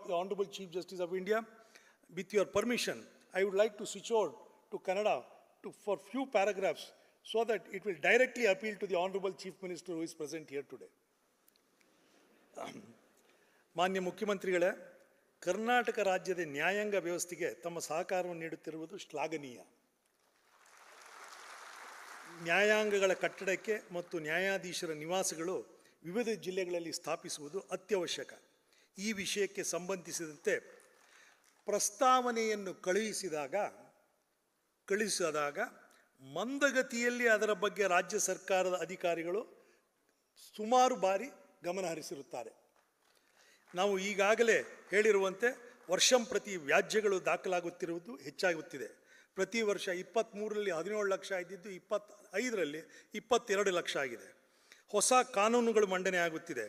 the Honorable Chief Justice of India, with your permission, I would like to switch over to Kannada for few paragraphs so that it will directly appeal to the Honorable Chief Minister who is present here today. ಮಾನ್ಯ ಮುಖ್ಯಮಂತ್ರಿಗಳೇ, ಕರ್ನಾಟಕ ರಾಜ್ಯದ ನ್ಯಾಯಾಂಗ ವ್ಯವಸ್ಥೆಗೆ ತಮ್ಮ ಸಹಕಾರವನ್ನು ನೀಡುತ್ತಿರುವುದು ಶ್ಲಾಘನೀಯ. ನ್ಯಾಯಾಂಗಗಳ ಕಟ್ಟಡಕ್ಕೆ ಮತ್ತು ನ್ಯಾಯಾಧೀಶರ ನಿವಾಸಗಳು ವಿವಿಧ ಜಿಲ್ಲೆಗಳಲ್ಲಿ ಸ್ಥಾಪಿಸುವುದು ಅತ್ಯವಶ್ಯಕ. ಈ ವಿಷಯಕ್ಕೆ ಸಂಬಂಧಿಸಿದಂತೆ ಪ್ರಸ್ತಾವನೆಯನ್ನು ಕಳುಹಿಸಿದಾಗ ಮಂದಗತಿಯಲ್ಲಿ ಅದರ ಬಗ್ಗೆ ರಾಜ್ಯ ಸರ್ಕಾರದ ಅಧಿಕಾರಿಗಳು ಸುಮಾರು ಬಾರಿ ಗಮನಹರಿಸಿರುತ್ತಾರೆ. ನಾವು ಈಗಾಗಲೇ ಹೇಳಿರುವಂತೆ ವರ್ಷಂಪ್ರತಿ ವ್ಯಾಜ್ಯಗಳು ದಾಖಲಾಗುತ್ತಿರುವುದು ಹೆಚ್ಚಾಗುತ್ತಿದೆ. ಪ್ರತಿ ವರ್ಷ 23ರಲ್ಲಿ 17 ಲಕ್ಷ ಇದ್ದಿದ್ದು 25ರಲ್ಲಿ 22 ಲಕ್ಷ ಆಗಿದೆ. ಹೊಸ ಕಾನೂನುಗಳು ಮಂಡನೆ ಆಗುತ್ತಿದೆ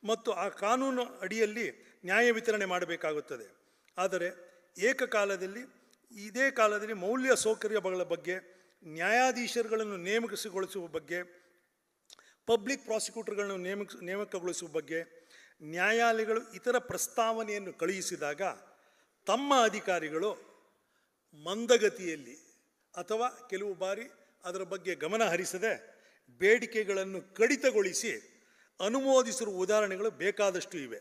ಮತ್ತು ಆ ಕಾನೂನು ಅಡಿಯಲ್ಲಿ ನ್ಯಾಯ ವಿತರಣೆ ಮಾಡಬೇಕಾಗುತ್ತದೆ. ಆದರೆ ಇದೇ ಕಾಲದಲ್ಲಿ ಮೌಲ್ಯ ಸೌಕರ್ಯಗಳ ಬಗ್ಗೆ, ನ್ಯಾಯಾಧೀಶರುಗಳನ್ನು ನೇಮಕಗೊಳಿಸುವ ಬಗ್ಗೆ, ಪಬ್ಲಿಕ್ ಪ್ರಾಸಿಕ್ಯೂಟರ್ಗಳನ್ನು ನೇಮಕಗೊಳಿಸುವ ಬಗ್ಗೆ ನ್ಯಾಯಾಲಯಗಳು ಇತರ ಪ್ರಸ್ತಾವನೆಯನ್ನು ಕಳುಹಿಸಿದಾಗ ತಮ್ಮ ಅಧಿಕಾರಿಗಳು ಮಂದಗತಿಯಲ್ಲಿ ಅಥವಾ ಕೆಲವು ಬಾರಿ ಅದರ ಬಗ್ಗೆ ಗಮನ ಹರಿಸದೆ ಬೇಡಿಕೆಗಳನ್ನು ಕಡಿತಗೊಳಿಸಿ ಅನುಮೋದಿಸಿರುವ ಉದಾಹರಣೆಗಳು ಬೇಕಾದಷ್ಟು ಇವೆ.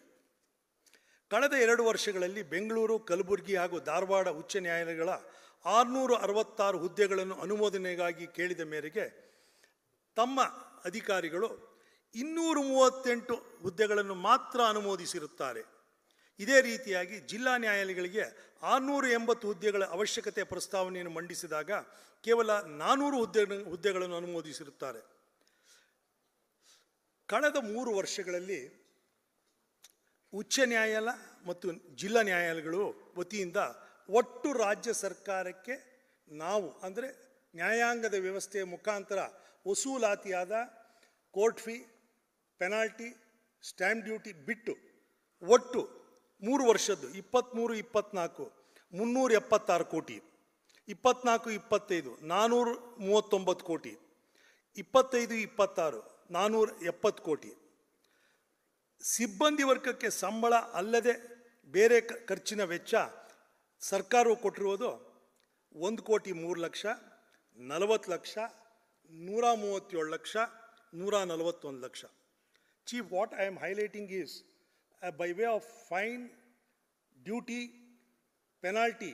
ಕಳೆದ 2 ವರ್ಷಗಳಲ್ಲಿ ಬೆಂಗಳೂರು, ಕಲಬುರಗಿ ಹಾಗೂ ಧಾರವಾಡ ಉಚ್ಚ ನ್ಯಾಯಾಲಯಗಳ 666 ಹುದ್ದೆಗಳನ್ನು ಅನುಮೋದನೆಗಾಗಿ ಕೇಳಿದ ಮೇರೆಗೆ ತಮ್ಮ ಅಧಿಕಾರಿಗಳು 238 ಹುದ್ದೆಗಳನ್ನು ಮಾತ್ರ ಅನುಮೋದಿಸಿರುತ್ತಾರೆ. ಇದೇ ರೀತಿಯಾಗಿ ಜಿಲ್ಲಾ ನ್ಯಾಯಾಲಯಗಳಿಗೆ 680 ಹುದ್ದೆಗಳ ಅವಶ್ಯಕತೆ ಪ್ರಸ್ತಾವನೆಯನ್ನು ಮಂಡಿಸಿದಾಗ ಕೇವಲ 400 ಹುದ್ದೆಗಳನ್ನು ಅನುಮೋದಿಸಿರುತ್ತಾರೆ. ಕಳೆದ 3 ವರ್ಷಗಳಲ್ಲಿ ಉಚ್ಚ ನ್ಯಾಯಾಲಯ ಮತ್ತು ಜಿಲ್ಲಾ ನ್ಯಾಯಾಲಯಗಳು ವತಿಯಿಂದ ಒಟ್ಟು ರಾಜ್ಯ ಸರ್ಕಾರಕ್ಕೆ ನಾವು ಅಂದರೆ ನ್ಯಾಯಾಂಗದ ವ್ಯವಸ್ಥೆಯ ಮುಖಾಂತರ ವಸೂಲಾತಿಯಾದ court fee, penalty, stamp duty ಬಿಟ್ಟು ಒಟ್ಟು 3 ವರ್ಷದ್ದು 23-24 376 ಕೋಟಿ, 24-25 439 ಕೋಟಿ, 25-26 470 ಕೋಟಿ. ಸಿಬ್ಬಂದಿ ವರ್ಗಕ್ಕೆ ಸಂಬಳ ಅಲ್ಲದೆ ಬೇರೆ ಖರ್ಚಿನ ವೆಚ್ಚ ಸರ್ಕಾರವು ಕೊಟ್ಟಿರುವುದು 1,03 lakh, 40 lakh, 137 lakh, 141 lakh. Chief, what I am highlighting is by way of fine, duty, penalty,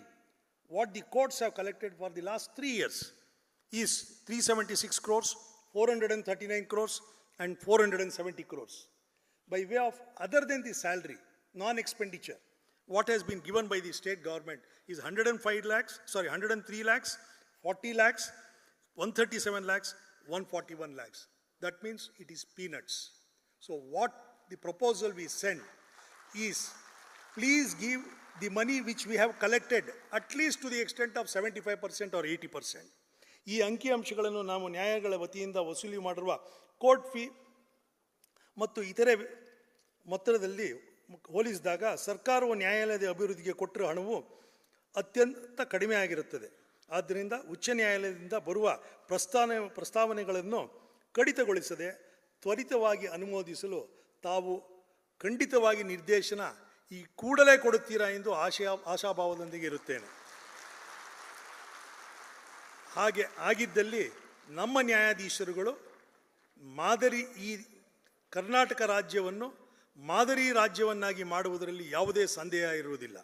what the courts have collected for the last 3 years is 376 crores, 439 crores and 470 crores. By way of other than the salary, non-expenditure, what has been given by the state government is 103 lakhs, 40 lakhs, 137 lakhs, 141 lakhs. That means it is peanuts. So what the proposal we send is, please give the money which we have collected at least to the extent of 75% or 80%. ಈ ಅಂಕಿಅಂಶಗಳನ್ನು ನಾವು ನ್ಯಾಯಾಲಯಗಳ ವತಿಯಿಂದ ವಸೂಲಿ ಮಾಡಿರುವ court fee ಮತ್ತು ಇತರೆ ಮೊತ್ತದಲ್ಲಿ ಹೋಲಿಸಿದಾಗ ಸರ್ಕಾರವು ನ್ಯಾಯಾಲಯದ ಅಭಿವೃದ್ಧಿಗೆ ಕೊಟ್ಟಿರುವ ಹಣವು ಅತ್ಯಂತ ಕಡಿಮೆ ಆಗಿರುತ್ತದೆ. ಆದ್ದರಿಂದ ಉಚ್ಚ ನ್ಯಾಯಾಲಯದಿಂದ ಬರುವ ಪ್ರಸ್ತಾವನೆಗಳನ್ನು ಕಡಿತಗೊಳಿಸದೆ ತ್ವರಿತವಾಗಿ ಅನುಮೋದಿಸಲು ತಾವು ಖಂಡಿತವಾಗಿ ನಿರ್ದೇಶನ ಈ ಕೂಡಲೇ ಕೊಡುತ್ತೀರಾ ಎಂದು ಆಶಾಭಾವದೊಂದಿಗೆ ಇರುತ್ತೇನೆ. ಹಾಗೆ ಆಗಿದ್ದಲ್ಲಿ ನಮ್ಮ ನ್ಯಾಯಾಧೀಶರುಗಳು ಈ ಕರ್ನಾಟಕ ರಾಜ್ಯವನ್ನು ಮಾದರಿ ರಾಜ್ಯವನ್ನಾಗಿ ಮಾಡುವುದರಲ್ಲಿ ಯಾವುದೇ ಸಂದೇಹ ಇರುವುದಿಲ್ಲ.